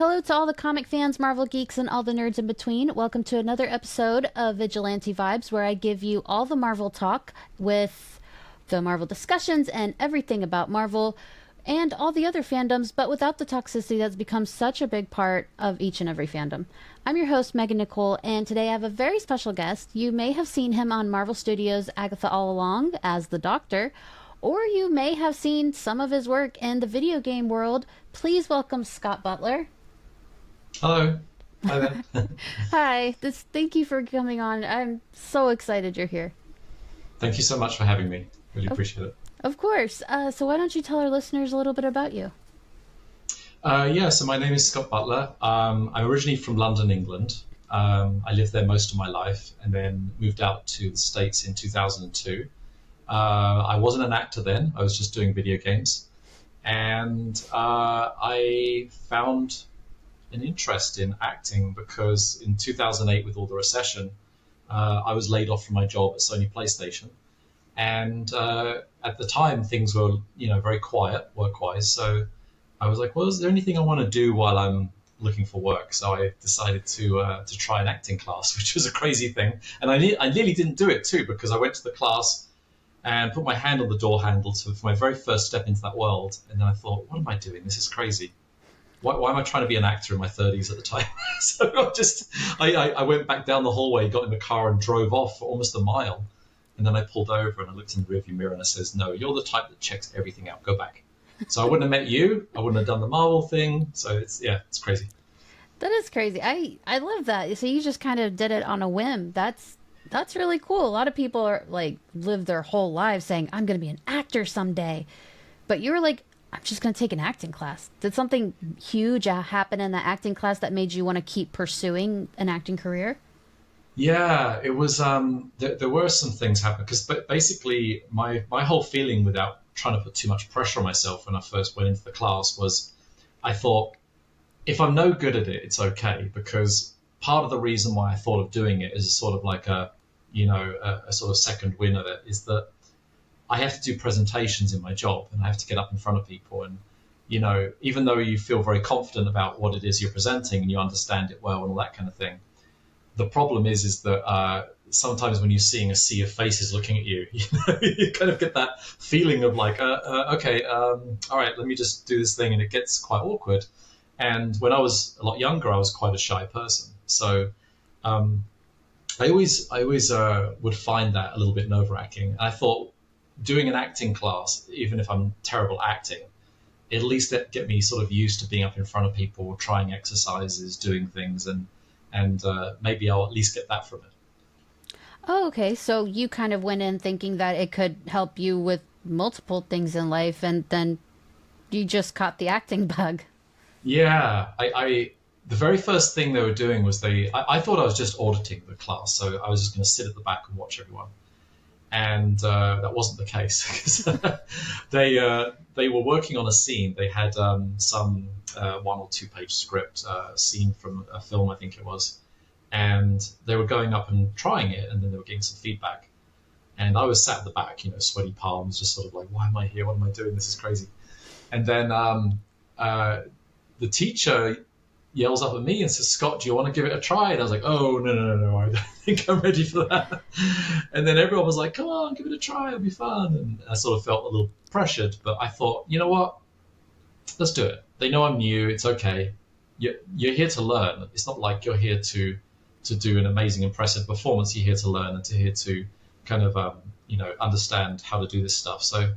Hello to all the comic fans, Marvel geeks, and all the nerds in between. Welcome to another episode of Vigilante Vibes, where I give you all the Marvel talk with the Marvel discussions and everything about Marvel and all the other fandoms, but without the toxicity that's become such a big part of each and every fandom. I'm your host, Megan Nicole, and today I have a very special guest. You may have seen him on Marvel Studios' Agatha all along as the Doctor, or you may have seen some of his work in the video game world. Please welcome Scott Butler. Hello. Hi there. Hi, thank you for coming on. I'm so excited you're here. Thank you so much for having me. Really Of, appreciate it. of course. So why don't you tell our listeners a little bit about you? So my name is Scott Butler. I'm originally from London, England. I lived there most of my life and then moved out to the States in 2002. I wasn't an actor then. I was just doing video games. And I found an interest in acting because in 2008, with all the recession, I was laid off from my job at Sony PlayStation. And at the time, things were, very quiet work-wise. So I was like, well, is there anything I want to do while I'm looking for work? So I decided to try an acting class, which was a crazy thing. And I nearly didn't do it too, because I went to the class and put my hand on the door handle for my very first step into that world. And then I thought, what am I doing? This is crazy. Why am I trying to be an actor in my 30s at the time? So I went back down the hallway, got in the car and drove off for almost a mile. And then I pulled over and I looked in the rearview mirror and I says, no, you're the type that checks everything out. Go back. So I wouldn't have met you. I wouldn't have done the Marvel thing. So it's crazy. That is crazy. I love that. So you just kind of did it on a whim. That's really cool. A lot of people are like live their whole lives saying, I'm going to be an actor someday. But you were like, I'm just going to take an acting class. Did something huge happen in the acting class that made you want to keep pursuing an acting career? Yeah, it was. There were some things happen because basically my whole feeling, without trying to put too much pressure on myself when I first went into the class, was I thought if I'm no good at it, it's okay, because part of the reason why I thought of doing it is sort of like a sort of second win of it is that I have to do presentations in my job and I have to get up in front of people. And, even though you feel very confident about what it is you're presenting and you understand it well and all that kind of thing, the problem is that sometimes when you're seeing a sea of faces looking at you, you kind of get that feeling of like, okay, all right, let me just do this thing. And it gets quite awkward. And when I was a lot younger, I was quite a shy person. So I always would find that a little bit nerve-wracking. And I thought, doing an acting class, even if I'm terrible at acting, at least get me sort of used to being up in front of people, trying exercises, doing things, and maybe I'll at least get that from it. Oh, okay. So you kind of went in thinking that it could help you with multiple things in life, and then you just caught the acting bug. Yeah, the very first thing they were doing was I thought I was just auditing the class, so I was just going to sit at the back and watch everyone. And that wasn't the case because they were working on a scene. They had some 1 or 2 page script scene from a film, I think it was, and they were going up and trying it, and then they were getting some feedback. And I was sat at the back, sweaty palms, just sort of like, why am I here? What am I doing? This is crazy. And then the teacher yells up at me and says, Scott, do you want to give it a try? And I was like, oh, no, I don't think I'm ready for that. And then everyone was like, come on, give it a try, it'll be fun. And I sort of felt a little pressured, but I thought, you know what, let's do it. They know I'm new, it's okay. You're here to learn. It's not like you're here to do an amazing, impressive performance. You're here to learn and to kind of, understand how to do this stuff. So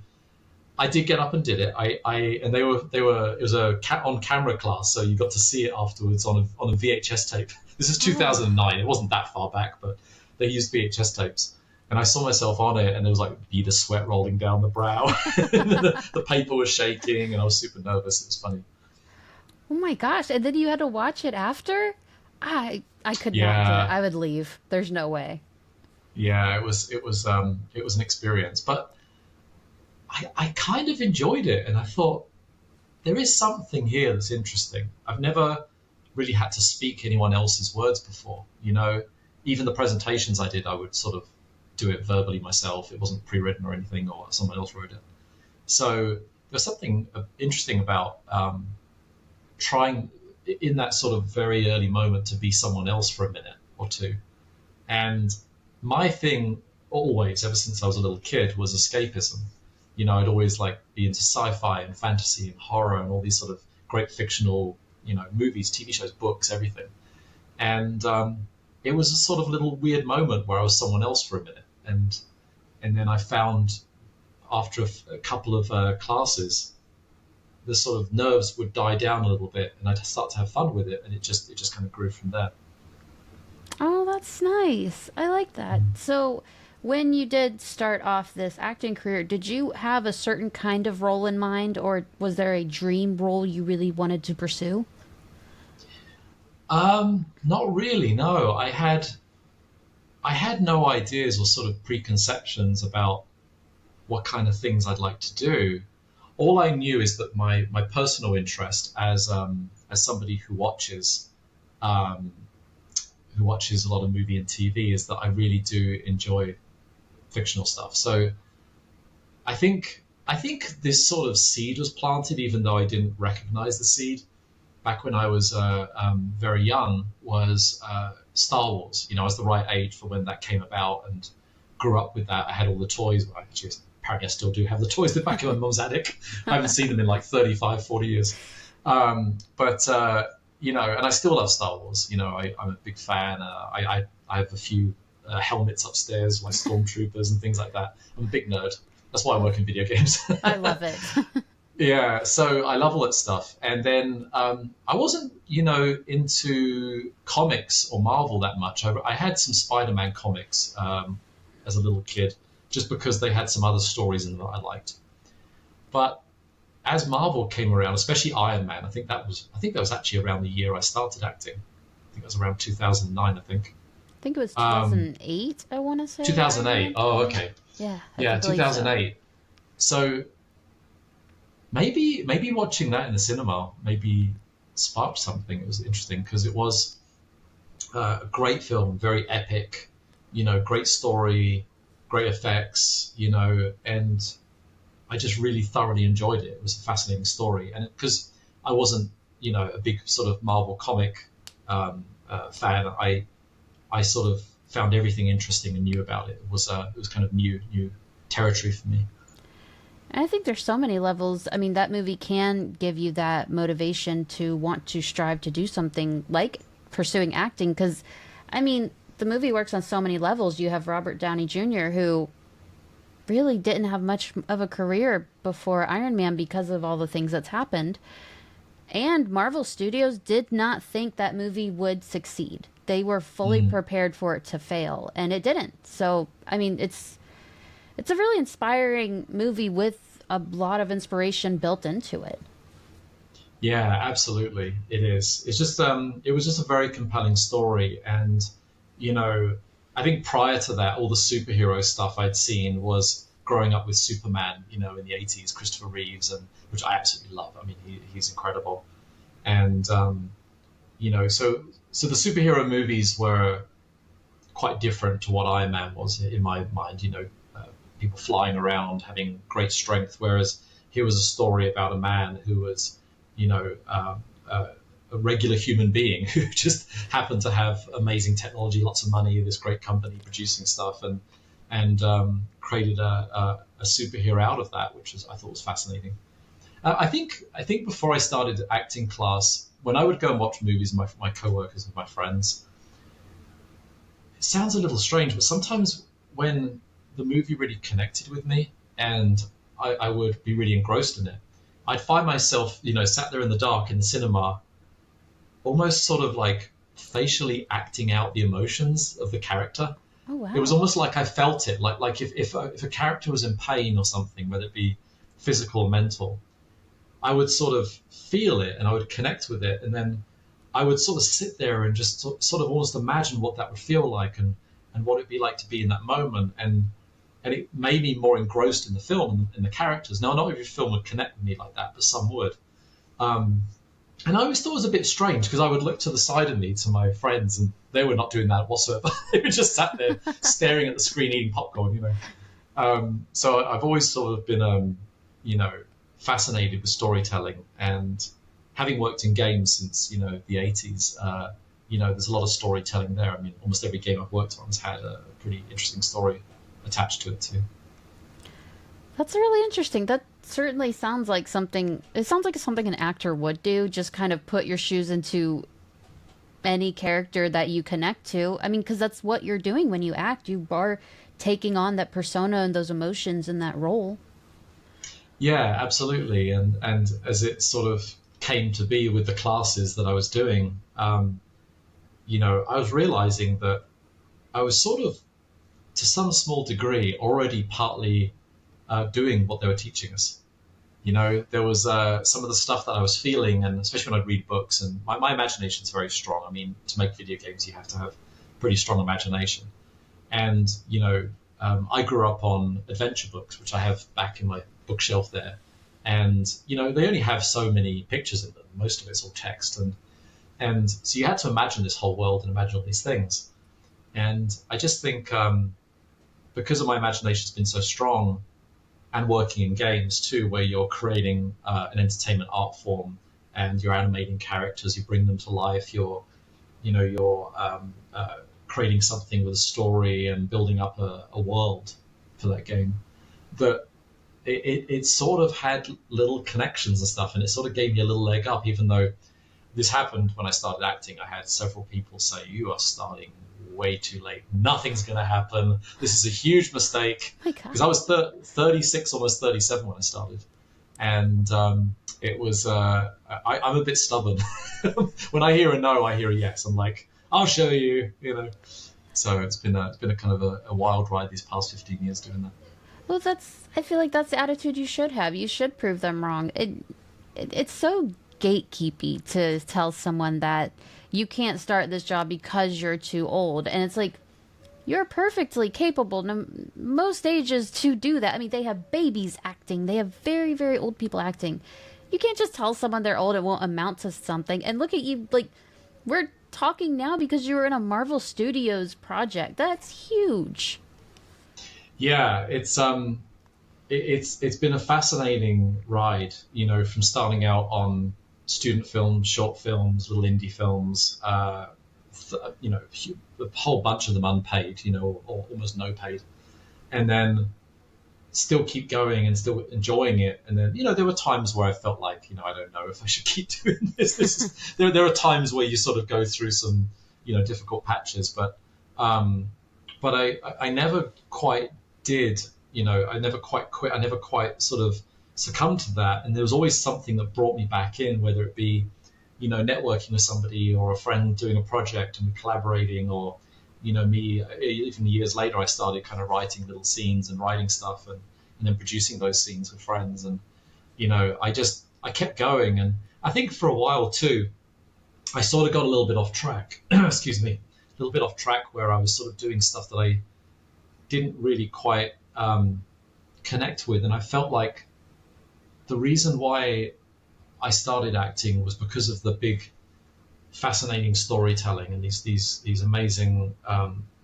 I did get up and did it. And they were. It was a on camera class, so you got to see it afterwards on a VHS tape. This is 2009. It wasn't that far back, but they used VHS tapes, and I saw myself on it, and there was like a bead of sweat rolling down the brow. The paper was shaking, and I was super nervous. It was funny. Oh my gosh! And then you had to watch it after. I could not do it. Yeah, I would leave. There's no way. yeah. It was an experience, but I kind of enjoyed it, and I thought there is something here that's interesting. I've never really had to speak anyone else's words before. Even the presentations I did, I would sort of do it verbally myself. It wasn't pre-written or anything, or someone else wrote it. So there's something interesting about trying in that sort of very early moment to be someone else for a minute or two. And my thing always, ever since I was a little kid, was escapism. I'd always like be into sci-fi and fantasy and horror and all these sort of great fictional, movies, TV shows, books, everything. And it was a sort of little weird moment where I was someone else for a minute, and then I found after a couple of classes, the sort of nerves would die down a little bit, and I'd start to have fun with it, and it just kind of grew from there. Oh, that's nice. I like that. So, when you did start off this acting career, did you have a certain kind of role in mind, or was there a dream role you really wanted to pursue? Not really. No, I had no ideas or sort of preconceptions about what kind of things I'd like to do. All I knew is that my personal interest as somebody um, who watches a lot of movie and TV is that I really do enjoy fictional stuff. So I think this sort of seed was planted, even though I didn't recognize the seed back when I was very young. Was Star Wars. I was the right age for when that came about, and grew up with that. I had all the toys. Well, actually, apparently I still do have the toys. They're back in my mum's attic. I haven't seen them in like 35, 40 years. But and I still love Star Wars. I'm a big fan. I have a few helmets upstairs, like stormtroopers and things like that. I'm a big nerd. That's why I work in video games. I love it. Yeah, so I love all that stuff. And then I wasn't, into comics or Marvel that much. I had some Spider-Man comics as a little kid, just because they had some other stories in them that I liked. But as Marvel came around, especially Iron Man, I think that was actually around the year I started acting. I think it was around 2009, I think. I think it was 2008, I want to say. 2008. Oh, okay. Yeah. Yeah, believe 2008. So maybe watching that in the cinema maybe sparked something. It was interesting because it was a great film, very epic, great story, great effects, and I just really thoroughly enjoyed it. It was a fascinating story, and because I wasn't, a big sort of Marvel comic fan, I sort of found everything interesting and new about it. It was kind of new territory for me. And I think there's so many levels. I mean, that movie can give you that motivation to want to strive to do something like pursuing acting. Because, I mean, the movie works on so many levels. You have Robert Downey Jr., who really didn't have much of a career before Iron Man because of all the things that's happened. And Marvel Studios did not think that movie would succeed. They were fully prepared for it to fail, and it didn't. So, I mean, it's a really inspiring movie with a lot of inspiration built into it. Yeah, absolutely, it is. It's just it was just a very compelling story, and I think prior to that, all the superhero stuff I'd seen was growing up with Superman, in the 80s, Christopher Reeves, and which I absolutely love. I mean, he's incredible, and so the superhero movies were quite different to what Iron Man was in my mind. People flying around, having great strength, whereas here was a story about a man who was, a regular human being who just happened to have amazing technology, lots of money, this great company producing stuff, and created a superhero out of that, which I thought was fascinating. I think before I started acting class, when I would go and watch movies with my coworkers and my friends, it sounds a little strange, but sometimes when the movie really connected with me and I would be really engrossed in it, I'd find myself, sat there in the dark in the cinema, almost sort of like facially acting out the emotions of the character. Oh, wow. It was almost like I felt it, like if a character was in pain or something, whether it be physical or mental, I would sort of feel it and I would connect with it, and then I would sort of sit there and just sort of almost imagine what that would feel like and what it'd be like to be in that moment, and it made me more engrossed in the film and the characters. Now, not every film would connect with me like that, but some would. And I always thought it was a bit strange because I would look to the side of me to my friends, and they were not doing that whatsoever. They were just sat there staring at the screen eating popcorn, So I've always sort of been, fascinated with storytelling, and having worked in games since the 80s, there's a lot of storytelling there. I mean, almost every game I've worked on has had a pretty interesting story attached to it too. That's really interesting. That certainly sounds like something. It sounds like something an actor would do. Just kind of put your shoes into any character that you connect to. I mean, because that's what you're doing when you act. You are taking on that persona and those emotions in that role. Yeah, absolutely. And as it sort of came to be with the classes that I was doing, I was realizing that I was sort of, to some small degree, already partly doing what they were teaching us. There was some of the stuff that I was feeling, and especially when I'd read books, and my imagination is very strong. I mean, to make video games, you have to have pretty strong imagination. And, I grew up on adventure books, which I have back in my bookshelf there. And, they only have so many pictures in them. Most of it's all text. And so you had to imagine this whole world and imagine all these things. And I just think because of my imagination's been so strong, and working in games too, where you're creating an entertainment art form and you're animating characters, you bring them to life, you're creating something with a story and building up a world for that game, that it sort of had little connections and stuff, and it sort of gave me a little leg up, even though this happened when I started acting. I had several people say, "You are starting way too late. Nothing's going to happen. This is a huge mistake." Because I was 36, almost 37 when I started. And it was, I'm a bit stubborn. When I hear a no, I hear a yes. I'm like, I'll show you, So it's been a kind of a wild ride these past 15 years doing that. Well, I feel like that's the attitude you should have. You should prove them wrong. It's so gatekeepy to tell someone that you can't start this job because you're too old. And it's like, you're perfectly capable most ages to do that. I mean, they have babies acting. They have very, very old people acting. You can't just tell someone they're old. It won't amount to something. And look at you, like, we're talking now because you were in a Marvel Studios project. That's huge. Yeah, it's been a fascinating ride, from starting out on student films, short films, little indie films, a whole bunch of them unpaid, or almost no paid, and then still keep going and still enjoying it. And then, there were times where I felt like, I don't know if I should keep doing this. There are times where you sort of go through some, difficult patches, but I never quite did, I never quite quit. I never quite sort of succumbed to that. And there was always something that brought me back in, whether it be, networking with somebody or a friend doing a project and collaborating, or, me, even years later, I started kind of writing little scenes and writing stuff and then producing those scenes with friends. And, I kept going. And I think for a while too, I sort of got a little bit off track, excuse me, a little bit off track, where I was sort of doing stuff that I didn't really quite connect with. And I felt like the reason why I started acting was because of the big, fascinating storytelling and these amazing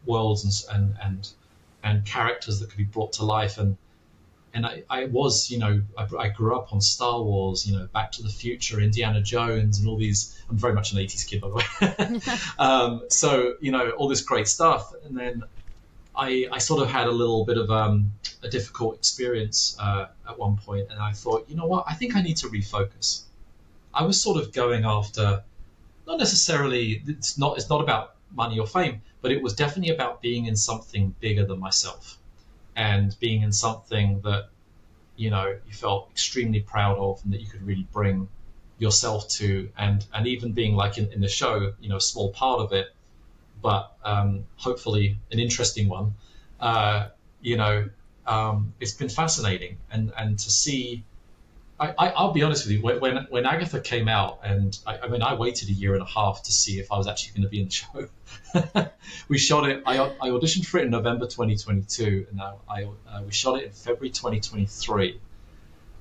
worlds and characters that could be brought to life. And I was, I grew up on Star Wars, Back to the Future, Indiana Jones, and all these. I'm very much an 80s kid, by the way. So, all this great stuff. And then I sort of had a little bit of a difficult experience at one point, and I thought, you know what, I think I need to refocus. I was sort of going after, not necessarily, it's not about money or fame, but it was definitely about being in something bigger than myself, and being in something that, you felt extremely proud of and that you could really bring yourself to, and even being like in the show, a small part of it, but hopefully an interesting one. It's been fascinating, and to see. I'll be honest with you. When Agatha came out, and I waited a year and a half to see if I was actually going to be in the show. We shot it. I auditioned for it in November 2022, and we shot it in February 2023.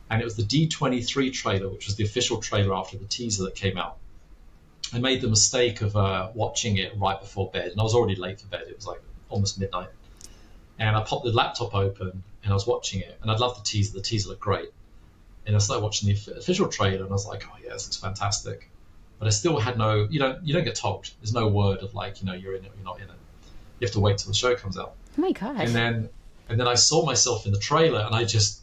And it was the D23 trailer, which was the official trailer after the teaser that came out. I made the mistake of watching it right before bed, and I was already late for bed. It was like almost midnight, and I popped the laptop open and I was watching it, and I'd loved the teaser. The teaser looked great. And I started watching the official trailer, and I was like, oh yeah, this looks fantastic. But I still had no, you don't get told. There's no word of like, you're in it or you're not in it. You have to wait till the show comes out. Oh my gosh. And then I saw myself in the trailer, and I just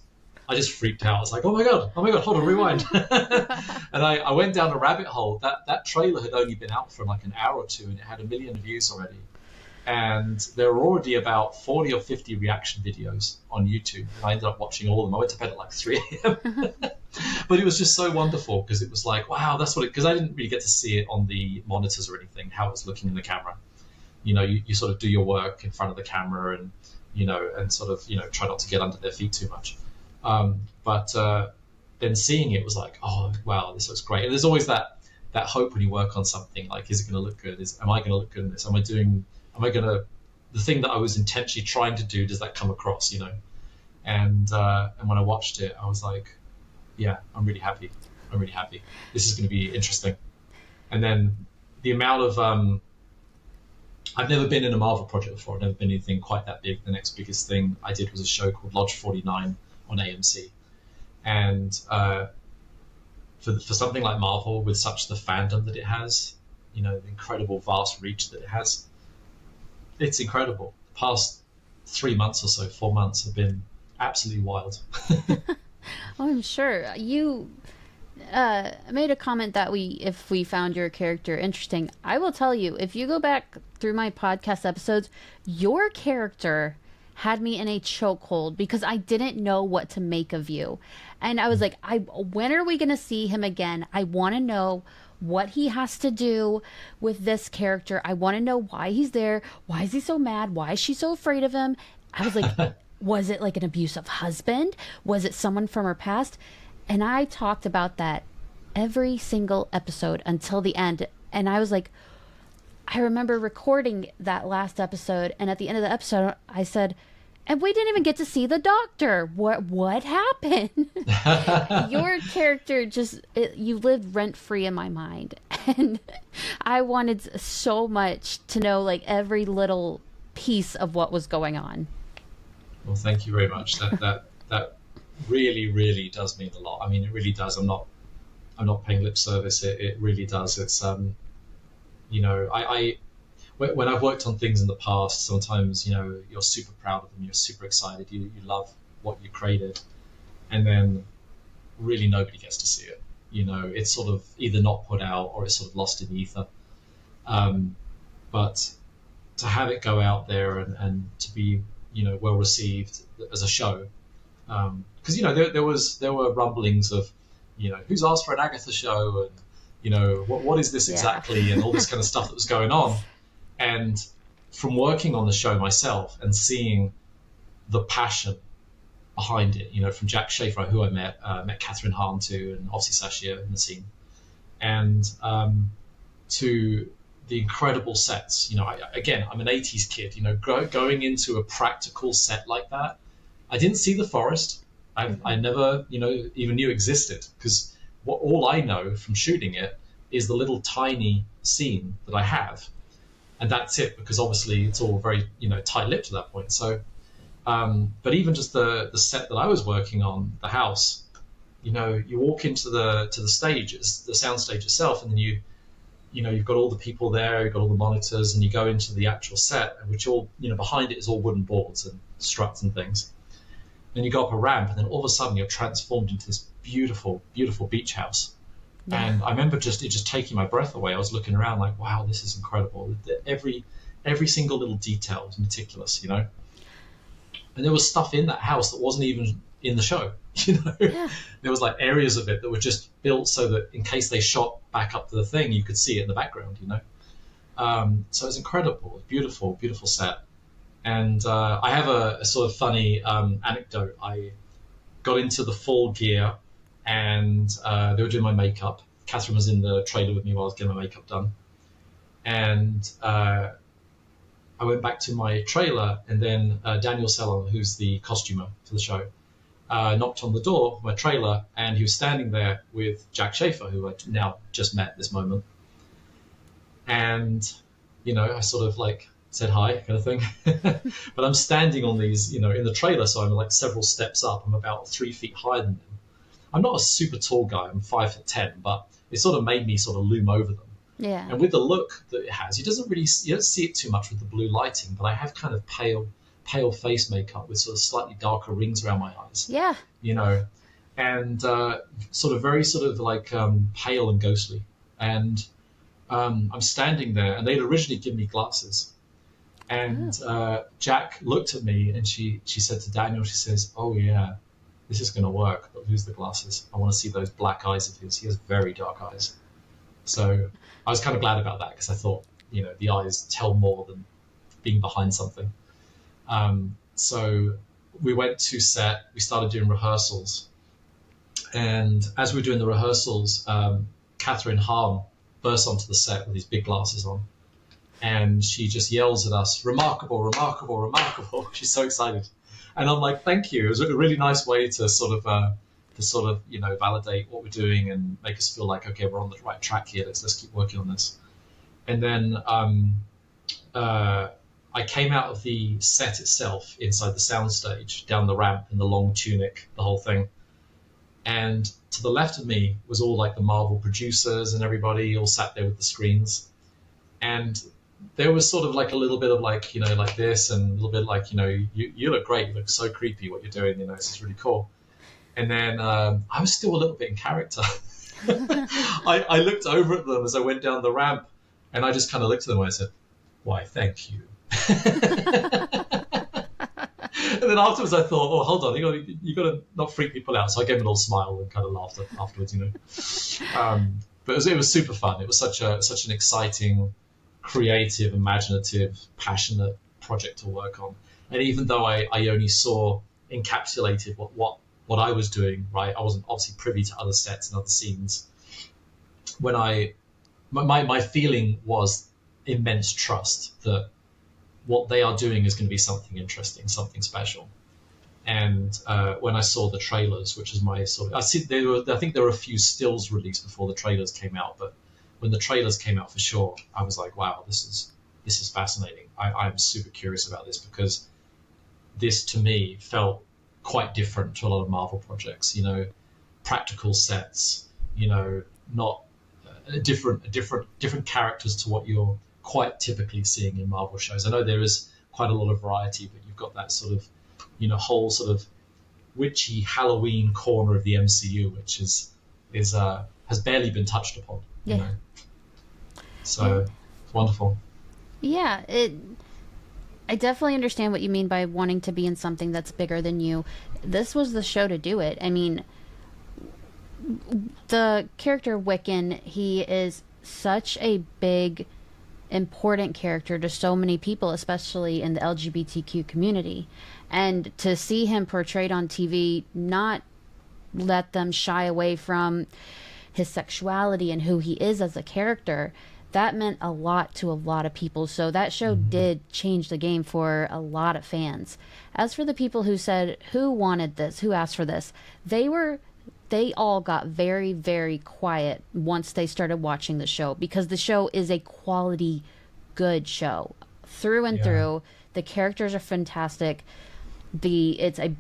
freaked out. I was like, oh my god, hold on, rewind. And I went down a rabbit hole. That trailer had only been out for like an hour or two, and it had 1 million views already. And there were already about 40 or 50 reaction videos on YouTube. And I ended up watching all of them. I went to bed at like 3 a.m. But it was just so wonderful, because it was like, wow, that's what it, because I didn't really get to see it on the monitors or anything, how it was looking in the camera. You sort of do your work in front of the camera, and, and sort of, try not to get under their feet too much. But then seeing it was like, oh, wow, this looks great. And there's always that hope when you work on something, like, is it going to look good? Am I going to look good in this? The thing that I was intentionally trying to do, does that come across, And when I watched it, I was like, yeah, I'm really happy. This is going to be interesting. And then the amount of, I've never been in a Marvel project before. I've never been anything quite that big. The next biggest thing I did was a show called Lodge 49 on AMC. And for something like Marvel, with such the fandom that it has, the incredible vast reach that it has, it's incredible. The past 3 months or so, 4 months, have been absolutely wild. Oh, I'm sure. You made a comment that if we found your character interesting. I will tell you, if you go back through my podcast episodes, your character had me in a chokehold, because I didn't know what to make of you. And I was like, when are we going to see him again? I want to know what he has to do with this character. I want to know why he's there. Why is he so mad? Why is she so afraid of him? I was like, was it like an abusive husband? Was it someone from her past? And I talked about that every single episode until the end. And I was like, I remember recording that last episode, and at the end of the episode, I said, and we didn't even get to see the doctor. What happened? Your character you lived rent-free in my mind. And I wanted so much to know, like, every little piece of what was going on. Well, thank you very much. That really, really does mean a lot. I mean, it really does. I'm not paying lip service. It really does. It's when I've worked on things in the past, sometimes you're super proud of them. You're super excited. You love what you created, and then really nobody gets to see it. It's sort of either not put out, or it's sort of lost in the ether. But to have it go out there and to be well received as a show, because there were rumblings of who's asked for an Agatha show, and what is this exactly, and all this kind of stuff that was going on. And from working on the show myself and seeing the passion behind it, from Jack Schaefer, who I met Catherine Hahn too, and obviously Sasha in the scene, and to the incredible sets. I'm an 80s kid, going into a practical set like that. I didn't see the forest. I never, even knew existed, because all I know from shooting it is the little tiny scene that I have. And that's it, because obviously it's all very, tight-lipped at that point. So, but even just the set that I was working on, the house, you walk into the stage, the sound stage itself, and then you've got all the people there, you've got all the monitors, and you go into the actual set, which all, behind it is all wooden boards and struts and things. And you go up a ramp, and then all of a sudden you're transformed into this beautiful, beautiful beach house. Yeah. And I remember it just taking my breath away. I was looking around like, wow, this is incredible. Every single little detail was meticulous, And there was stuff in that house that wasn't even in the show, Yeah. There was like areas of it that were just built so that in case they shot back up to the thing, you could see it in the background, So it was incredible, beautiful, beautiful set. And I have a sort of funny anecdote. I got into the full gear, and they were doing my makeup. Catherine was in the trailer with me while I was getting my makeup done. And I went back to my trailer, and then Daniel Sellon, who's the costumer for the show, knocked on the door of my trailer, and he was standing there with Jack Schaefer, who I now just met this moment. And, I sort of like said hi kind of thing. But I'm standing on these, in the trailer, so I'm like several steps up. I'm about 3 feet higher than them. I'm not a super tall guy. I'm 5'10", but it sort of made me sort of loom over them. Yeah. And with the look that it has, you don't see it too much with the blue lighting, but I have kind of pale face makeup with sort of slightly darker rings around my eyes. Yeah. You know, and sort of very sort of like pale and ghostly. And I'm standing there, and they'd originally given me glasses. And Jack looked at me, and she said to Daniel, she says, "Oh yeah, this is going to work, but lose the glasses. I want to see those black eyes of his. He has very dark eyes." So I was kind of glad about that, because I thought, the eyes tell more than being behind something. So we went to set, we started doing rehearsals. And as we were doing the rehearsals, Catherine Hahn burst onto the set with these big glasses on. And she just yells at us, "Remarkable, remarkable, remarkable." She's so excited. And I'm like, thank you. It was a really nice way to sort of validate what we're doing and make us feel like, okay, we're on the right track here. Let's keep working on this. And then I came out of the set itself inside the soundstage, down the ramp in the long tunic, the whole thing. And to the left of me was all like the Marvel producers and everybody all sat there with the screens. And there was sort of like a little bit of like, like this, and a little bit like, you look great. You look so creepy what you're doing. This is really cool. And then I was still a little bit in character. I looked over at them as I went down the ramp, and I just kind of looked at them and I said, "Why, thank you." And then afterwards I thought, oh, hold on, you got to not freak people out. So I gave them a little smile and kind of laughed afterwards, But it was super fun. It was such an exciting, creative, imaginative, passionate project to work on. And even though I only saw encapsulated what I was doing, right, I wasn't obviously privy to other sets and other scenes. When my feeling was immense trust that what they are doing is going to be something interesting, something special. And when I saw the trailers, which is my sort of, I think there were a few stills released before the trailers came out, but when the trailers came out for sure, I was like, wow, this is fascinating. I'm super curious about this, because this to me felt quite different to a lot of Marvel projects. Practical sets, not different characters to what you're quite typically seeing in Marvel shows. I know there is quite a lot of variety, but you've got that sort of, whole sort of witchy Halloween corner of the MCU, which has barely been touched upon. So it's wonderful. Yeah, I definitely understand what you mean by wanting to be in something that's bigger than you. This was the show to do it. I mean, the character Wiccan, he is such a big, important character to so many people, especially in the LGBTQ community. And to see him portrayed on TV, not let them shy away from his sexuality and who he is as a character, that meant a lot to a lot of people. So that show did change the game for a lot of fans. As for the people who said, who wanted this, who asked for this, they all got very, very quiet once they started watching the show, because the show is a quality, good show through and through. The characters are fantastic. It's a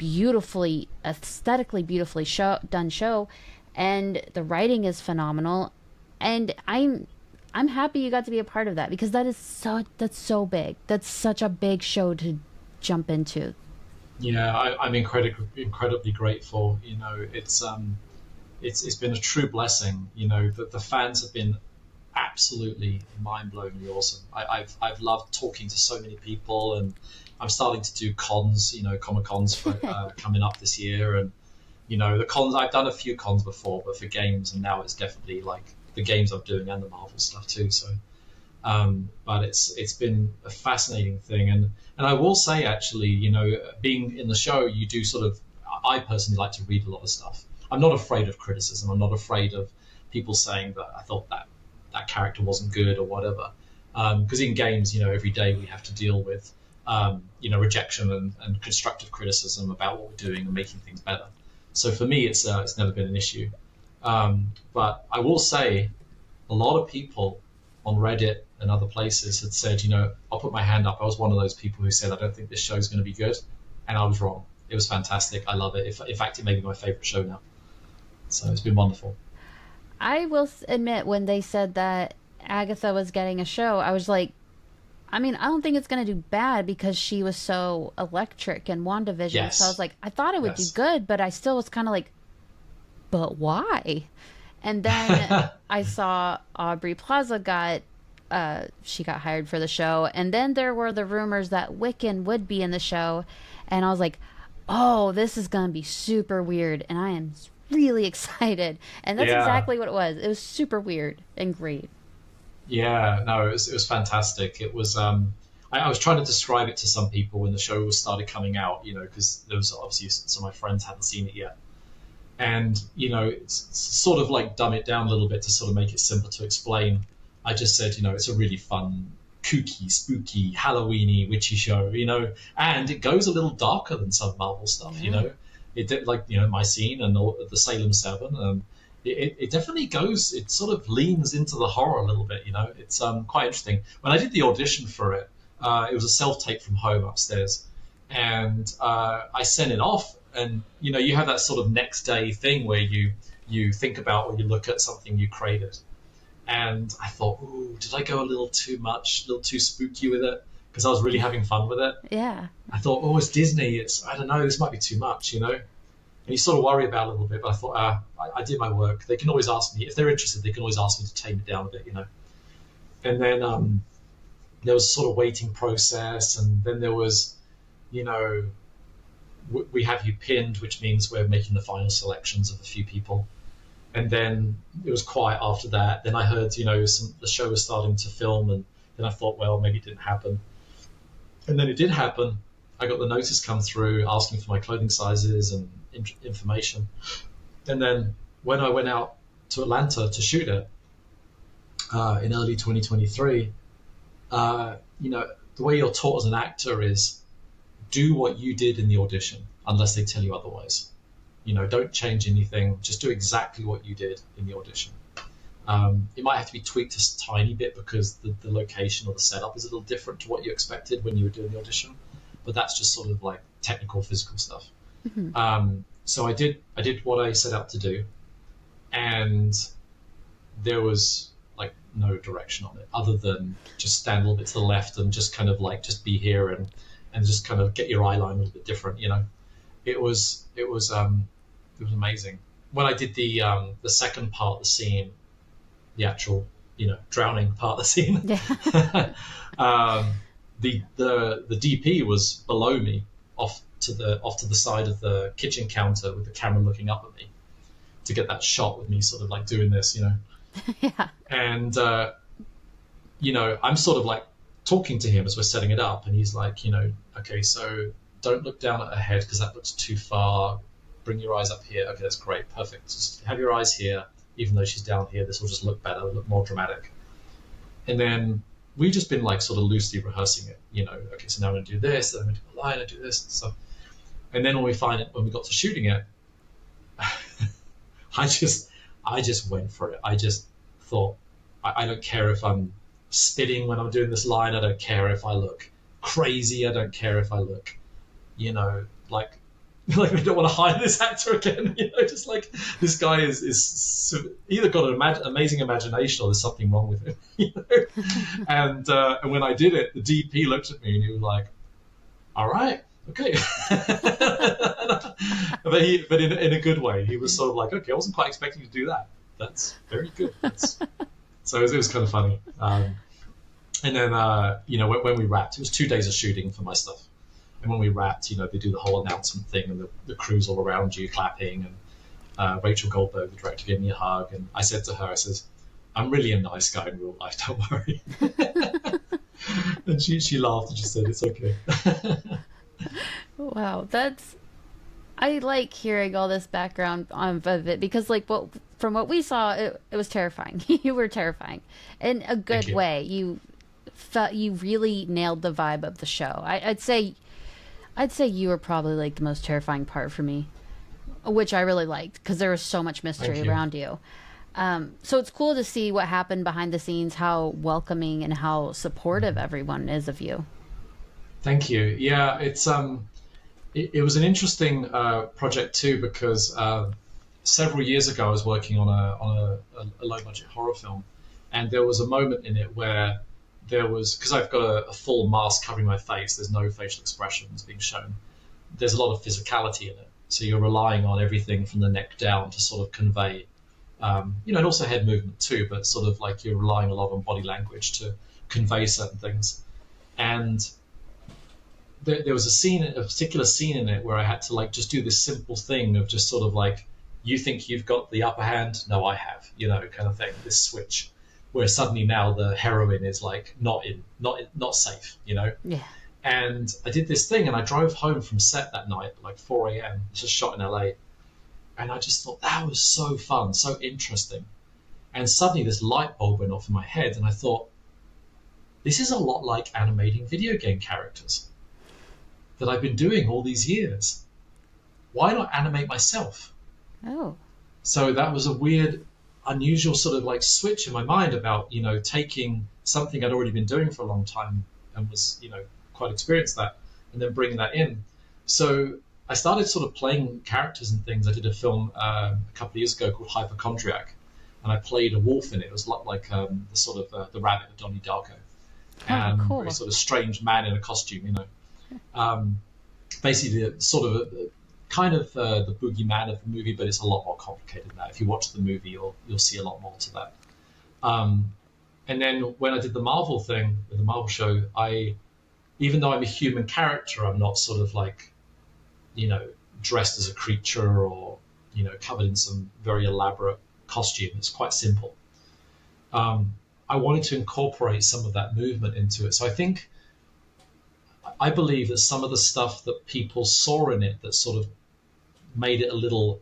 aesthetically beautifully done show, and the writing is phenomenal. And I'm happy you got to be a part of that, because that's so big. That's such a big show to jump into. Yeah, I'm incredibly grateful. It's been a true blessing. The fans have been absolutely mind-blowingly awesome. I've loved talking to so many people, and I'm starting to do cons, Comic-Cons coming up this year, and the cons, I've done a few cons before, but for games, and now it's definitely like the games I'm doing and the Marvel stuff too. So, but it's been a fascinating thing, and I will say actually, being in the show, you do sort of, I personally like to read a lot of stuff. I'm not afraid of criticism. I'm not afraid of people saying that I thought that character wasn't good or whatever. Because in games, every day we have to deal with, rejection and constructive criticism about what we're doing and making things better. So for me, it's never been an issue. But I will say, a lot of people on Reddit and other places had said, I'll put my hand up. I was one of those people who said, I don't think this show's going to be good. And I was wrong. It was fantastic. I love it. In fact, it may be my favorite show now. So it's been wonderful. I will admit, when they said that Agatha was getting a show, I was like, I mean, I don't think it's going to do bad because she was so electric in WandaVision. So I was Yes, like, I thought it would do yes. good, but I still was kind of like, but why? And then I saw Aubrey Plaza she got hired for the show, and then there were the rumors that Wiccan would be in the show, and I was like, oh, this is gonna be super weird, and I am really excited. And that's Yeah, exactly what it was. It was super weird and great. yeah. No, it was fantastic. It was. I was trying to describe it to some people when the show was started coming out, because there was obviously some of my friends hadn't seen it yet, and it's sort of like dumb it down a little bit to sort of make it simple to explain. I just said, it's a really fun, kooky, spooky, Halloweeny, witchy show, and it goes a little darker than some Marvel stuff. Yeah. It did, like, my scene and the Salem Seven. It definitely goes. It sort of leans into the horror a little bit. It's quite interesting. When I did the audition for it, it was a self tape from home upstairs, and I sent it off. And you have that sort of next day thing where you think about or you look at something you created, and I thought, ooh, did I go a little too much, a little too spooky with it? Because I was really having fun with it. Yeah. I thought, oh, it's Disney. I don't know, this might be too much. And you sort of worry about it a little bit. But I thought, I did my work. They can always ask me if they're interested. They can always ask me to tame it down a bit. And then there was a sort of waiting process, and then there was, you know, we have you pinned, which means we're making the final selections of a few people. And then it was quiet after that. Then I heard, the show was starting to film, and then I thought, well, maybe it didn't happen. And then it did happen. I got the notice come through asking for my clothing sizes and information. And then when I went out to Atlanta to shoot it in early 2023, the way you're taught as an actor is do what you did in the audition, unless they tell you otherwise. Don't change anything. Just do exactly what you did in the audition. It might have to be tweaked a tiny bit because the location or the setup is a little different to what you expected when you were doing the audition, but that's just sort of like technical, physical stuff. So I did what I set out to do, and there was like no direction on it other than just stand a little bit to the left and just kind of like just be here and just kind of get your eye line a little bit different. It was amazing. When I did the second part of the scene, the actual drowning part of the scene, Yeah. the DP was below me, off to the side of the kitchen counter with the camera looking up at me to get that shot with me sort of like doing this. Yeah. And I'm sort of like talking to him as we're setting it up, and he's like, okay, so don't look down at her head because that looks too far. Bring your eyes up here. Okay, that's great, perfect. Just have your eyes here, even though she's down here. This will just look better, look more dramatic. And then we've just been like sort of loosely rehearsing it. Okay, so now I'm going to do this, then I'm going to do a line, I do this and stuff. And then when we got to shooting it, I just went for it. I just thought, I don't care if I'm spitting when I'm doing this line. I don't care if I look crazy. I don't care if I look, like like we don't want to hire this actor again. Just like this guy is either got an amazing imagination or there's something wrong with him. And when I did it, the DP looked at me and he was like, "All right, okay," but in a good way. He was sort of like, "Okay, I wasn't quite expecting you to do that. That's very good." So it was kind of funny. And then when we wrapped, it was 2 days of shooting for my stuff. And when we wrapped, they do the whole announcement thing, and the crew's all around you clapping. And Rachel Goldberg, the director, gave me a hug, and I said to her, I says, "I'm really a nice guy in real life. Don't worry." And she laughed and she said, "It's okay." Wow, I like hearing all this background of it because, like, from what we saw, it was terrifying. You were terrifying in a Thank good you. way. You felt you really nailed the vibe of the show. I'd say you were probably like the most terrifying part for me, which I really liked because there was so much mystery Thank you. around you. So it's cool to see what happened behind the scenes, how welcoming and how supportive everyone is of you. Thank you. Yeah, it was an interesting project too because several years ago, I was working on a low budget horror film, and there was a moment in it where there was, because I've got a full mask covering my face, there's no facial expressions being shown. There's a lot of physicality in it, so you're relying on everything from the neck down to sort of convey, and also head movement too, but sort of like you're relying a lot on body language to convey certain things. And there was a particular scene in it where I had to like just do this simple thing of just sort of like, you think you've got the upper hand, no, I have, kind of thing. This switch, where suddenly now the heroine is like not safe, Yeah. And I did this thing, and I drove home from set that night at like 4 a.m. It's just shot in LA, and I just thought that was so fun, so interesting. And suddenly this light bulb went off in my head, and I thought, this is a lot like animating video game characters that I've been doing all these years. Why not animate myself? Oh. So that was a weird, unusual sort of like switch in my mind about, taking something I'd already been doing for a long time and was, quite experienced that, and then bringing that in. So I started sort of playing characters and things. I did a film a couple of years ago called Hypochondriac, and I played a wolf in it. It was a lot like the sort of the rabbit of Donnie Darko. Cool. Very sort of strange man in a costume, basically sort of kind of the boogeyman of the movie, but it's a lot more complicated than that. If you watch the movie, you'll see a lot more to that. And then when I did the Marvel thing, the Marvel show, even though I'm a human character, I'm not sort of like, dressed as a creature or, covered in some very elaborate costume. It's quite simple. I wanted to incorporate some of that movement into it. So I believe that some of the stuff that people saw in it that sort of made it a little,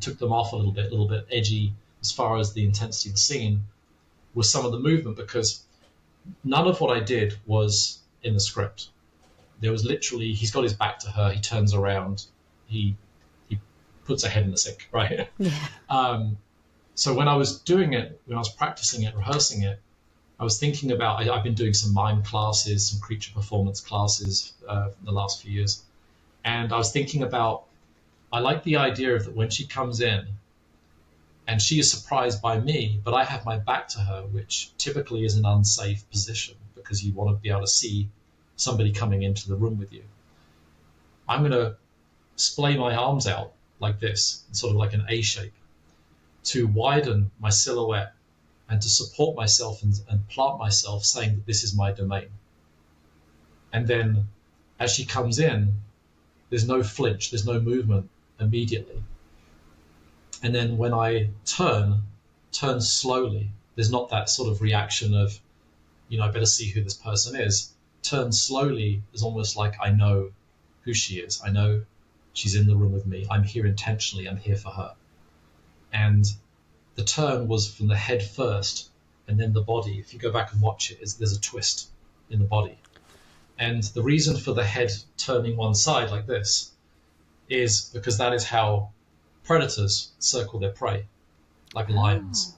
took them off a little bit edgy as far as the intensity of the scene, was some of the movement, because none of what I did was in the script. There was literally, he's got his back to her, he turns around, he puts her head in the sink, right? Yeah. So when I was doing it, when I was practicing it, rehearsing it, I was thinking about, I've been doing some mime classes, some creature performance classes for the last few years. And I was thinking about, I like the idea of that when she comes in and she is surprised by me, but I have my back to her, which typically is an unsafe position because you want to be able to see somebody coming into the room with you. I'm going to splay my arms out like this, sort of like an A shape, to widen my silhouette and to support myself and plant myself, saying that this is my domain. And then as she comes in, there's no flinch, there's no movement immediately. And then when I turn slowly, there's not that sort of reaction of, I better see who this person is. Turn slowly is almost like I know who she is. I know she's in the room with me. I'm here intentionally. I'm here for her. And the turn was from the head first and then the body. If you go back and watch it, there's a twist in the body. And the reason for the head turning one side like this is because that is how predators circle their prey, like lions.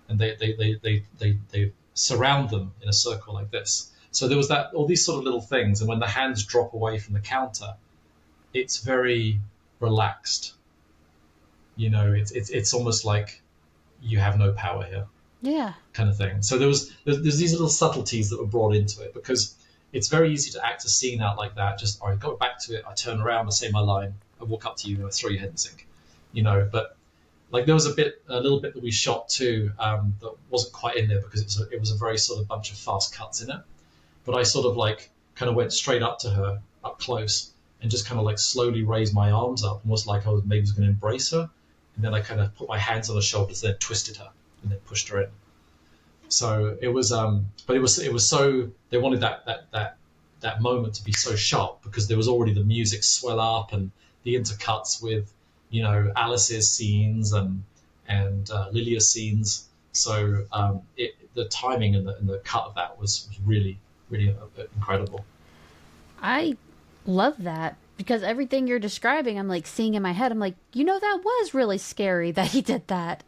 And they surround them in a circle like this. So there was all these sort of little things. And when the hands drop away from the counter, it's very relaxed. It's almost like you have no power here. Yeah. Kind of thing. So there's these little subtleties that were brought into it, because it's very easy to act a scene out like that. Just, all right, go back to it. I turn around, I say my line, I walk up to you, and I throw your head in the sink. But like there was a little bit that we shot too that wasn't quite in there because it was a very sort of bunch of fast cuts in it. But I sort of like kind of went straight up to her, up close, and just kind of like slowly raised my arms up, almost like I was maybe going to embrace her. And then I kind of put my hands on her shoulders, then twisted her, and then pushed her in. So it was, but it was so, they wanted that moment to be so sharp because there was already the music swell up and the intercuts with, Alice's scenes and Lilia's scenes. So the timing and the cut of that was really, really incredible. I love that, because everything you're describing, I'm like seeing in my head. I'm like, that was really scary that he did that.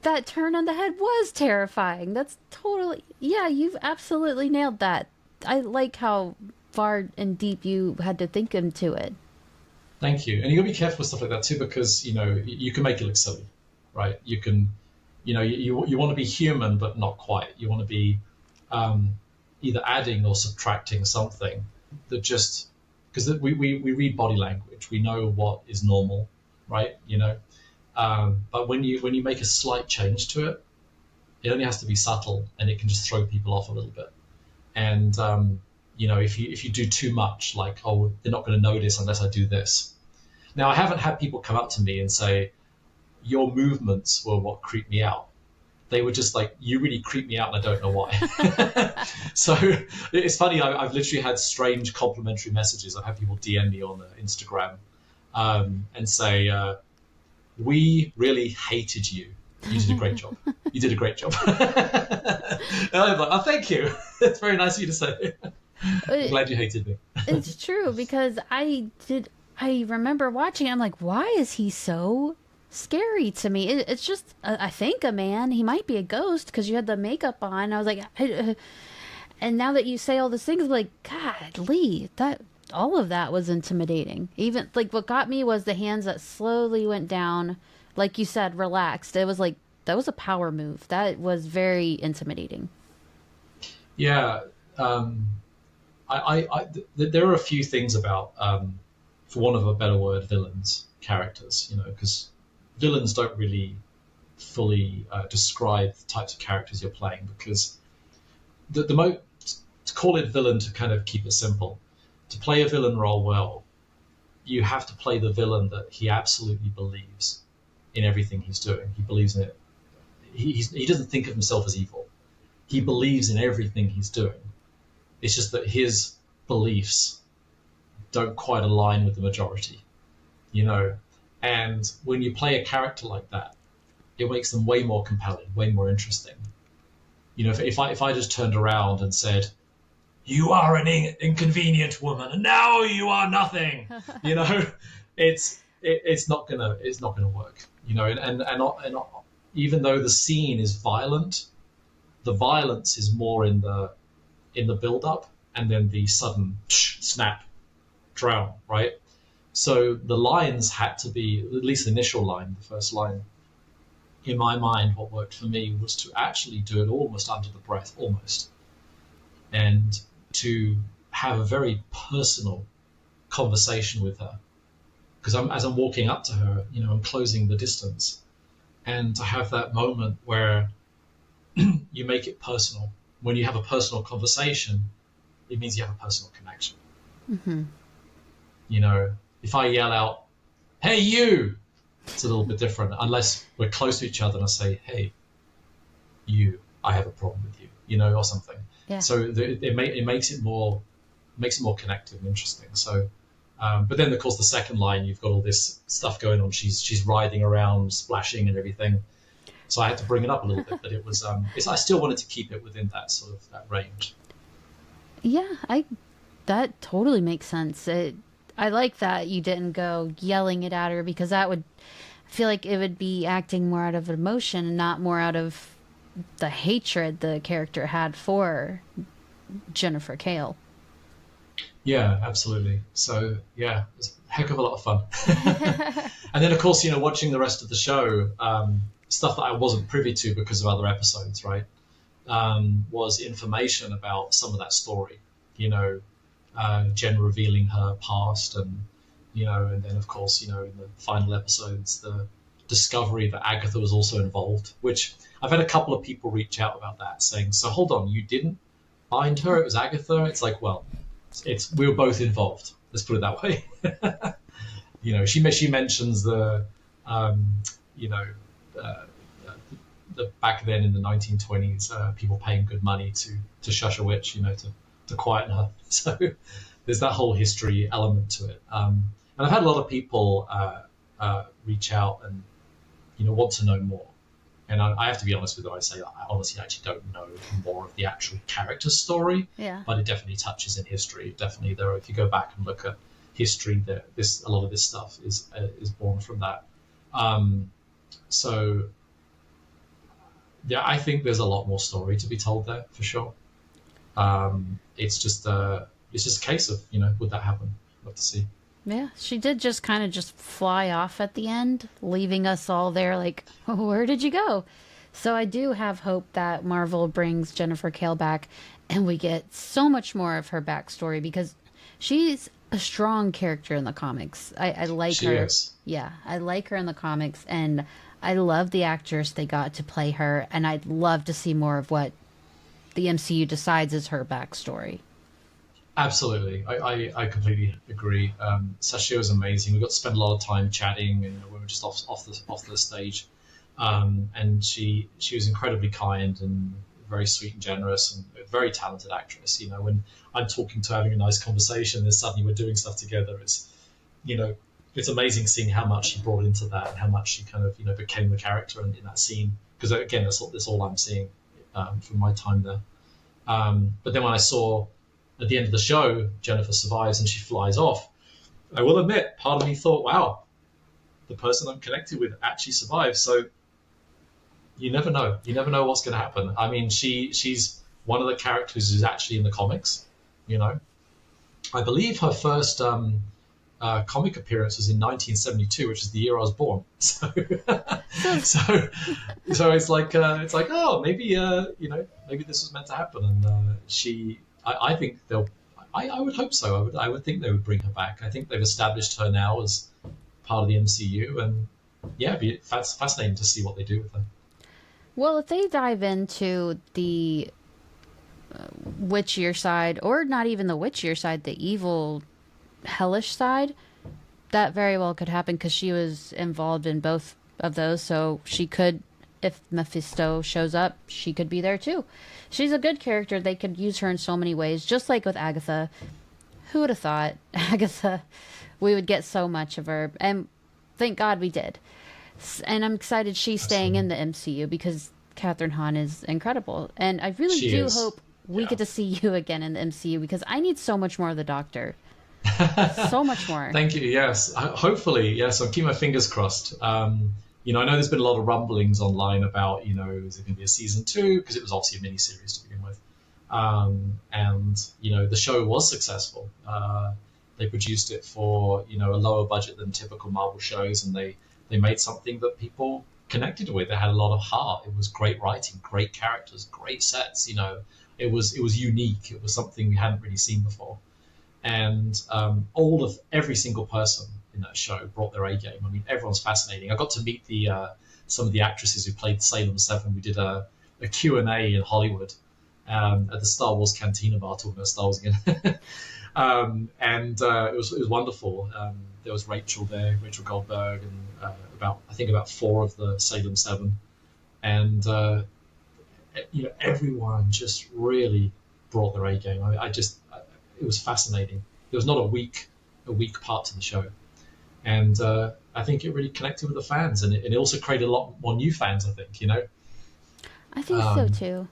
That turn on the head was terrifying. That's totally, yeah, you've absolutely nailed that. I like how far and deep you had to think into it. Thank you. And you got to be careful with stuff like that too, because you can make it look silly, right? You can, you want to be human, but not quite. You want to be either adding or subtracting something that just because we read body language, we know what is normal, right? But when you make a slight change to it, it only has to be subtle, and it can just throw people off a little bit. And if you do too much, like, oh, they're not going to notice unless I do this. Now, I haven't had people come up to me and say, your movements were what creeped me out. They were just like, you really creep me out and I don't know why. So it's funny, I've literally had strange complimentary messages. I've had people DM me on Instagram and say, we really hated you. You did a great job. You did a great job. And I'm like, oh, thank you. It's very nice of you to say. I'm glad you hated me. It's true, because I remember watching it, I'm like, why is he so scary to me? It's just, I think a man. He might be a ghost because you had the makeup on. I was like, and now that you say all these things, I'm like, God, Lee, all of that was intimidating. Even like what got me was the hands that slowly went down, like you said, relaxed. It was like, that was a power move. That was very intimidating. Yeah. There are a few things about, for want of a better word, villains, characters, because villains don't really fully describe the types of characters you're playing, because to call it villain, to kind of keep it simple, to play a villain role well, you have to play the villain that he absolutely believes in everything he's doing. He believes in it. He doesn't think of himself as evil. He believes in everything he's doing. It's just that his beliefs don't quite align with the majority, And when you play a character like that, it makes them way more compelling, way more interesting. If I just turned around and said, "You are an inconvenient woman, and now you are nothing," it's not gonna work. And even though the scene is violent, the violence is more in the build-up, and then the sudden snap, drown, right? So the lines had to be, at least the initial line, the first line, in my mind, what worked for me was to actually do it almost under the breath, almost, and to have a very personal conversation with her. Because as I'm walking up to her, I'm closing the distance, and to have that moment where you make it personal. When you have a personal conversation, it means you have a personal connection. Mm-hmm. If I yell out, "Hey, you," it's a little bit different, unless we're close to each other and I say, "Hey, you, I have a problem with you," or something. Yeah. So it makes it more connected and interesting. So, but then of course the second line, you've got all this stuff going on. She's writhing around, splashing and everything. So I had to bring it up a little bit, but it was I still wanted to keep it within that sort of that range. Yeah, that totally makes sense. I like that you didn't go yelling it at her, because I feel like it would be acting more out of emotion and not more out of the hatred the character had for Jennifer Kale. Yeah, absolutely. So yeah, it was a heck of a lot of fun. And then of course, watching the rest of the show, stuff that I wasn't privy to because of other episodes, right? Was information about some of that story. Jen revealing her past, and and then of course, in the final episodes, the discovery that Agatha was also involved, which I've had a couple of people reach out about that, saying, "So hold on, you didn't find her? It was Agatha?" It's like, well, we were both involved. Let's put it that way. She mentions the back then in the 1920s, people paying good money to shush a witch, to quieten her. So there's that whole history element to it. And I've had a lot of people reach out and want to know more. And I have to be honest with you. I say I honestly actually don't know more of the actual character story. Yeah. But it definitely touches in history. Definitely there. If you go back and look at history, a lot of this stuff is born from that. So yeah, I think there's a lot more story to be told there for sure. It's just a case of would that happen? Love to see. Yeah, she did just kind of just fly off at the end, leaving us all there like, where did you go? So I do have hope that Marvel brings Jennifer Kale back and we get so much more of her backstory because she's a strong character in the comics. I like She her. is. Yeah, I like her in the comics and I love the actress they got to play her and I'd love to see more of what the MCU decides is her backstory. Absolutely, I completely agree. Sashia was amazing. We got to spend a lot of time chatting, and we were just off the stage, and she was incredibly kind and very sweet and generous, and a very talented actress. You know, when I'm talking to her, having a nice conversation, and suddenly we're doing stuff together, you know, it's amazing seeing how much she brought into that and how much she kind of became the character in that scene. Because again, that's all I'm seeing from my time there. But then when I saw at the end of the show, Jennifer survives and she flies off. I will admit, part of me thought, wow, the person I'm connected with actually survives. So you never know. You never know what's going to happen. I mean, she's one of the characters who's actually in the comics. You know, I believe her first comic appearance was in 1972, which is the year I was born. So, so it's like oh, maybe maybe this was meant to happen, and I think they'll. I would hope so. I would think they would bring her back. I think they've established her now as part of the MCU, and yeah, it'd be fascinating to see what they do with her. Well, if they dive into the witchier side, or not even the witchier side, the evil, hellish side, that very well could happen because she was involved in both of those. So she could, if Mephisto shows up, she could be there too. She's a good character. They could use her in so many ways, just like with Agatha. Who would have thought Agatha? We would get so much of her, and thank God we did. And I'm excited she's staying in the MCU because Catherine Hahn is incredible, and I really do hope we get to see you again in the MCU because I need so much more of the Doctor. So much more. Thank you. Yes, hopefully, yes. I'm keeping my fingers crossed. I know there's been a lot of rumblings online about, is it going to be a season 2? Because it was obviously a miniseries to begin with. And the show was successful. They produced it for, a lower budget than typical Marvel shows, and they made something that people connected with. They had a lot of heart. It was great writing, great characters, great sets. It was unique. It was something we hadn't really seen before. And every single person in that show brought their A game. I mean, everyone's fascinating. I got to meet some of the actresses who played Salem 7. We did a Q&A in Hollywood at the Star Wars Cantina bar, talking about Star Wars again. It was wonderful. There was Rachel there, Rachel Goldberg, and about 4 of the Salem 7. And everyone just really brought their A game. It was fascinating. There was not a weak part to the show, and I think it really connected with the fans, and it also created a lot more new fans. I think I think so too.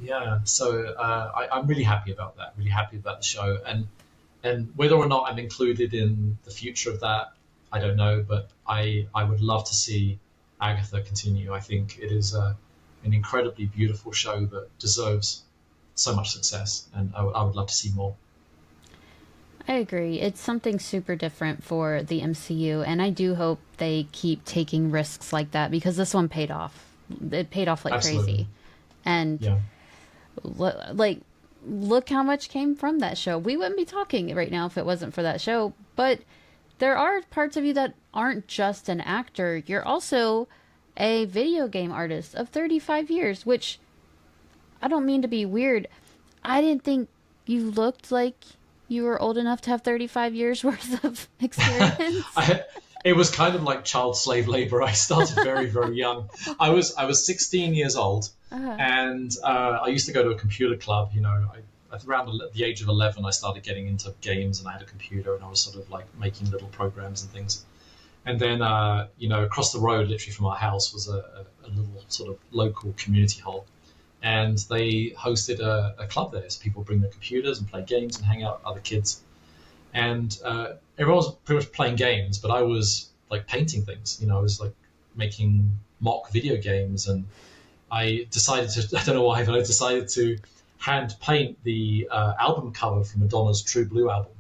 Yeah, so I'm really happy about that. Really happy about the show, and whether or not I'm included in the future of that, I don't know. But I would love to see Agatha continue. I think it is an incredibly beautiful show that deserves so much success, and I would love to see more. I agree. It's something super different for the MCU, and I do hope they keep taking risks like that because this one paid off. It paid off like Absolutely. Crazy. And Yeah. Look how much came from that show. We wouldn't be talking right now if it wasn't for that show, but there are parts of you that aren't just an actor. You're also a video game artist of 35 years, which I don't mean to be weird. I didn't think you looked like you were old enough to have 35 years worth of experience. It was kind of like child slave labor. I started very, very young. I was 16 years old, and I used to go to a computer club. Around the age of 11, I started getting into games, and I had a computer, and I was sort of like making little programs and things. And then, across the road, literally from our house, was a little sort of local community hall. And they hosted a club there. So people bring their computers and play games and hang out with other kids. And everyone was pretty much playing games, but I was like painting things. I was like making mock video games. And I decided to, I don't know why, but I decided to hand paint the album cover from Madonna's True Blue album.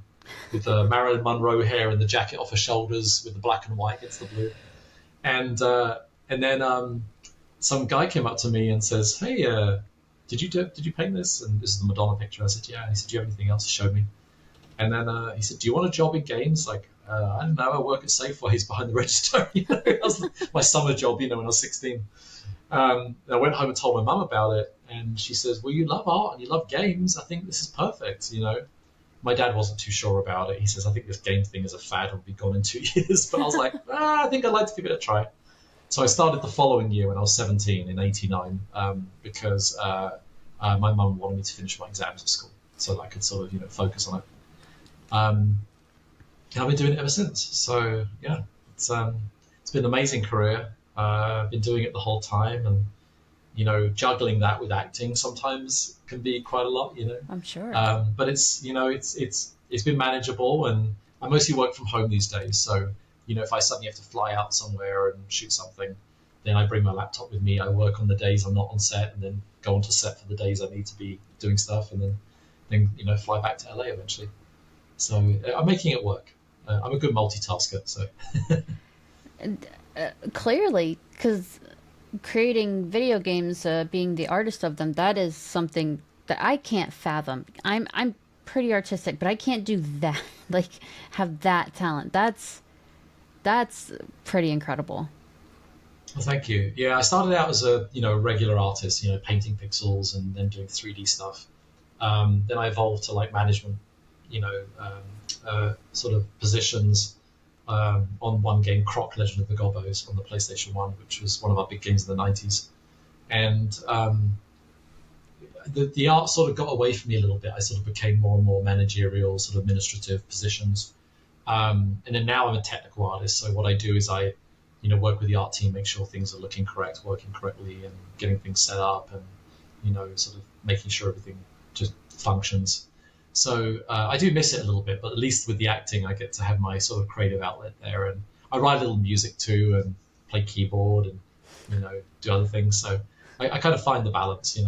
with Marilyn Monroe hair and the jacket off her shoulders with the black and white against the blue. And then some guy came up to me and says, "Hey, did you paint this?" And this is the Madonna picture. I said, "Yeah." And he said, "Do you have anything else to show me?" And then he said, "Do you want a job in games?" Like, I don't know. I work at Safeways behind the register. That was my summer job, when I was 16. I went home and told my mum about it, and she says, "Well, you love art and you love games. I think this is perfect." My dad wasn't too sure about it. He says, "I think this game thing is a fad and will be gone in 2 years." But I was like, I think I'd like to give it a try. So I started the following year when I was 17 in '89 because my mum wanted me to finish my exams at school so that I could sort of focus on it. And I've been doing it ever since. So yeah, it's been an amazing career. I've been doing it the whole time, and juggling that with acting sometimes can be quite a lot. I'm sure. But it's been manageable, and I mostly work from home these days. So if I suddenly have to fly out somewhere and shoot something, then I bring my laptop with me. I work on the days I'm not on set, and then go onto set for the days I need to be doing stuff, and then fly back to LA eventually. So I'm making it work. I'm a good multitasker. So clearly, because creating video games, being the artist of them, that is something that I can't fathom. I'm pretty artistic, but I can't do that. Like, have that talent. That's pretty incredible. Well, thank you. Yeah, I started out as a regular artist, painting pixels and then doing 3D stuff. Then I evolved to like management, sort of positions. On one game, Croc Legend of the Gobos on the PlayStation 1, which was one of our big games in the 90s. And the art sort of got away from me a little bit. I sort of became more and more managerial, sort of administrative positions. And then now I'm a technical artist. So what I do is I work with the art team, make sure things are looking correct, working correctly, and getting things set up, and sort of making sure everything just functions. So I do miss it a little bit, but at least with the acting, I get to have my sort of creative outlet there, and I write a little music too, and play keyboard, and do other things. So I kind of find the balance.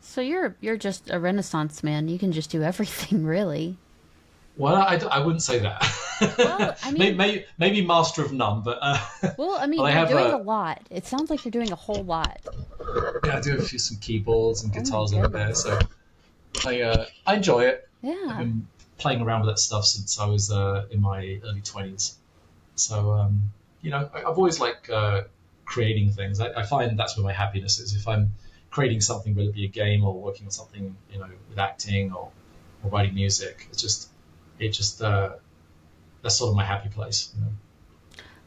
So you're just a Renaissance man. You can just do everything, really. Well, I wouldn't say that. Well, I mean, maybe master of none, but well, I mean, you're doing a lot. It sounds like you're doing a whole lot. Yeah, I do some keyboards and guitars over there, so I enjoy it. Yeah. I've been playing around with that stuff since I was in my early 20s. So I've always liked creating things. I find that's where my happiness is. If I'm creating something, whether it be a game or working on something, with acting or writing music, it's just that's sort of my happy place.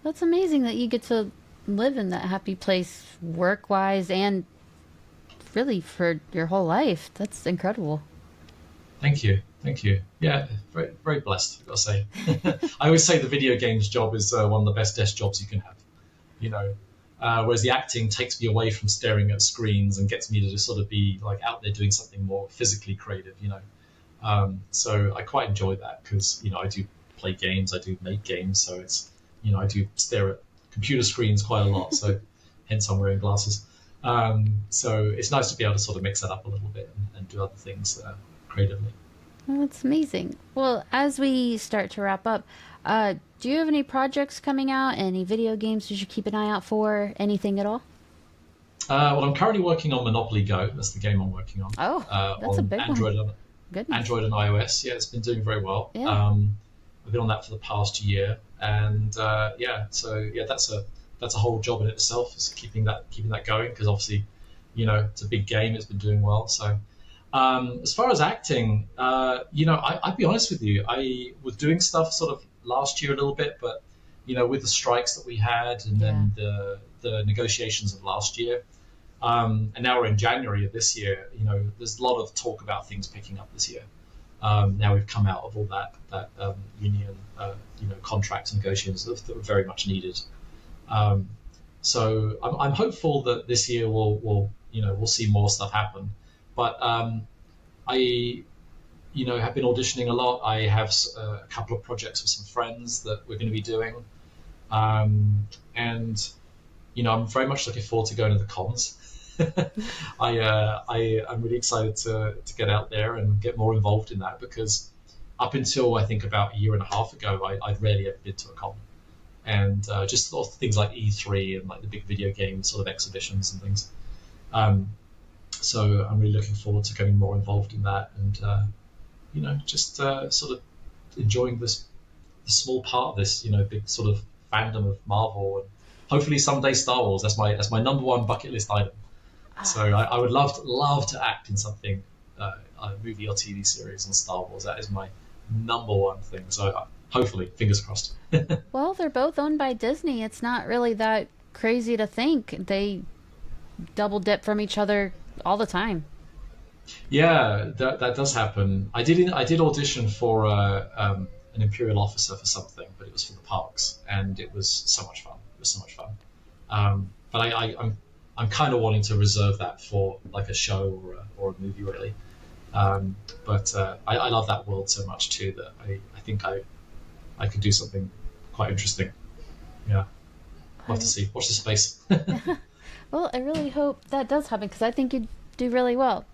That's amazing that you get to live in that happy place, work-wise, and really for your whole life. That's incredible. Thank you. Yeah, very, very blessed, I've got to say. I always say the video games job is one of the best desk jobs you can have. Whereas the acting takes me away from staring at screens and gets me to just sort of be like out there doing something more physically creative. So I quite enjoy that because I do play games, I do make games, so it's I do stare at computer screens quite a lot. So hence I'm wearing glasses. So it's nice to be able to sort of mix that up a little bit and do other things creatively. Well, that's amazing. Well, as we start to wrap up, do you have any projects coming out? Any video games we should keep an eye out for? Anything at all? Well, I'm currently working on Monopoly Go. That's the game I'm working on. Oh, that's a big Android one. Goodness. Android and iOS. Yeah, it's been doing very well. Yeah. I've been on that for the past year, and that's a whole job in itself, is keeping that going, because obviously, it's a big game. It's been doing well. So, as far as acting, I'd be honest with you, I was doing stuff sort of last year a little bit, but with the strikes that we had, and then the negotiations of last year. And now we're in January of this year. There's a lot of talk about things picking up this year. Now we've come out of all that union, contract negotiations that were very much needed. So I'm hopeful that this year we'll see more stuff happen. But I have been auditioning a lot. I have a couple of projects with some friends that we're going to be doing, and I'm very much looking forward to going to the cons. I'm really excited to get out there and get more involved in that, because up until I think about a year and a half ago, I'd rarely ever been to a con, and just sort of things like E3 and like the big video game sort of exhibitions and things. So I'm really looking forward to getting more involved in that, and just sort of enjoying the small part of this, big sort of fandom of Marvel, and hopefully someday Star Wars. That's my number one bucket list item. So I would love to act in something, a movie or TV series on Star Wars. That is my number one thing. So hopefully, fingers crossed. Well, they're both owned by Disney. It's not really that crazy to think they double dip from each other all the time. Yeah, that does happen. I did audition for an Imperial officer for something, but it was for the parks, and it was so much fun. It was so much fun. But I'm kind of wanting to reserve that for like a show or a movie, really. But I love that world so much too that I think I could do something quite interesting. Yeah, love to see. Watch the space. Well, I really hope that does happen because I think you'd do really well.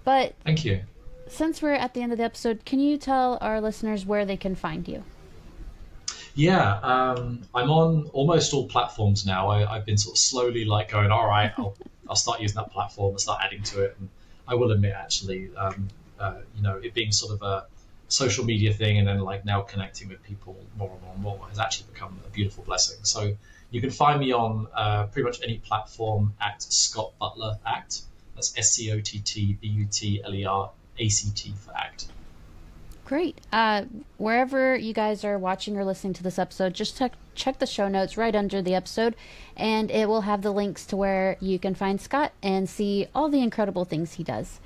But Thank you. since we're at the end of the episode, can you tell our listeners where they can find you? Yeah, I'm on almost all platforms now. I've been sort of slowly like going, all right, I'll start using that platform and start adding to it. And I will admit, actually, it being sort of a social media thing and then like now connecting with people more and more and more has actually become a beautiful blessing. So you can find me on pretty much any platform at Scott Butler Act. That's SCOTTBUTLERACT for Act. Great. Wherever you guys are watching or listening to this episode, just check the show notes right under the episode, and it will have the links to where you can find Scott and see all the incredible things he does.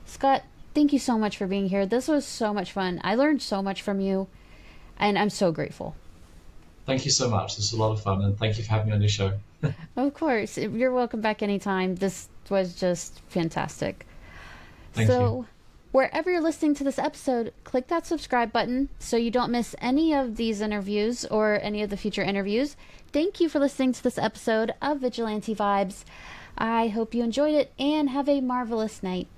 Scott, thank you so much for being here. This was so much fun. I learned so much from you, and I'm so grateful. Thank you so much. This was a lot of fun, and thank you for having me on your show. Of course. You're welcome back anytime. This was just fantastic. Thank you. Wherever you're listening to this episode, click that subscribe button so you don't miss any of these interviews or any of the future interviews. Thank you for listening to this episode of Vigilante Vibes. I hope you enjoyed it and have a marvelous night.